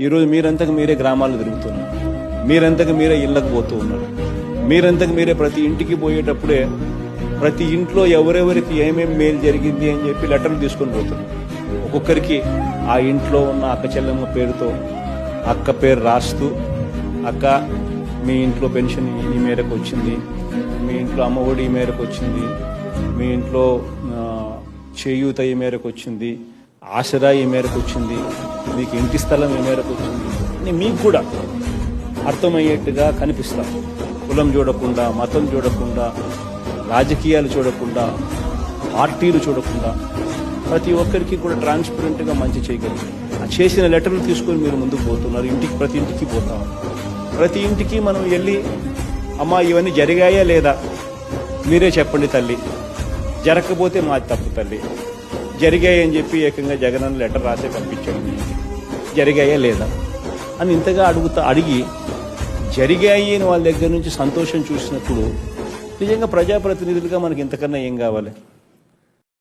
ఈరోజు మీరంతకు మీరే గ్రామాల్లో తిరుగుతున్నారు, మీరంతకు మీరే ఇళ్ళకు పోతూ ఉన్నారు, మీరంతకు మీరే ప్రతి ఇంటికి పోయేటప్పుడే ప్రతి ఇంట్లో ఎవరెవరికి ఏమేమి మేలు జరిగింది అని చెప్పి లెటర్లు తీసుకొని పోతున్నారు. ఒక్కొక్కరికి ఆ ఇంట్లో ఉన్న అక్క చెల్లెమ్మ పేరుతో అక్క పేరు రాస్తూ, అక్క మీ ఇంట్లో పెన్షన్ ఈ మేరకు వచ్చింది, మీ ఇంట్లో అమ్మఒడి ఈ మేరకు వచ్చింది, మీ ఇంట్లో చేయూత ఈ మేరకు వచ్చింది, ఆసరా ఈ మేరకు వచ్చింది, మీకు ఇంటి స్థలం ఈ మేరకు వచ్చింది అని మీకు కూడా అర్థమయ్యేట్టుగా కనిపిస్తాం. కులం చూడకుండా, మతం చూడకుండా, రాజకీయాలు చూడకుండా, పార్టీలు చూడకుండా ప్రతి ఒక్కరికి కూడా ట్రాన్స్పరెంట్గా మంచి చేయగలిగారు. ఆ చేసిన లెటర్లు తీసుకొని మీరు ముందుకు పోతున్నారు. ప్రతి ఇంటికి పోతాం. ప్రతి ఇంటికి మనం వెళ్ళి అమ్మా ఇవన్నీ జరిగాయా లేదా మీరే చెప్పండి తల్లి, జరగకపోతే మాది తప్పు తల్లి, జరిగాయి అని చెప్పి ఏకంగా జగనన్న లెటర్ రాసే పంపించండి, జరిగాయా లేదా అని ఇంతగా అడిగి జరిగాయి అని వాళ్ళ దగ్గర నుంచి సంతోషం చూసినప్పుడు నిజంగా ప్రజాప్రతినిధులుగా మనకి ఇంతకన్నా ఏం కావాలి?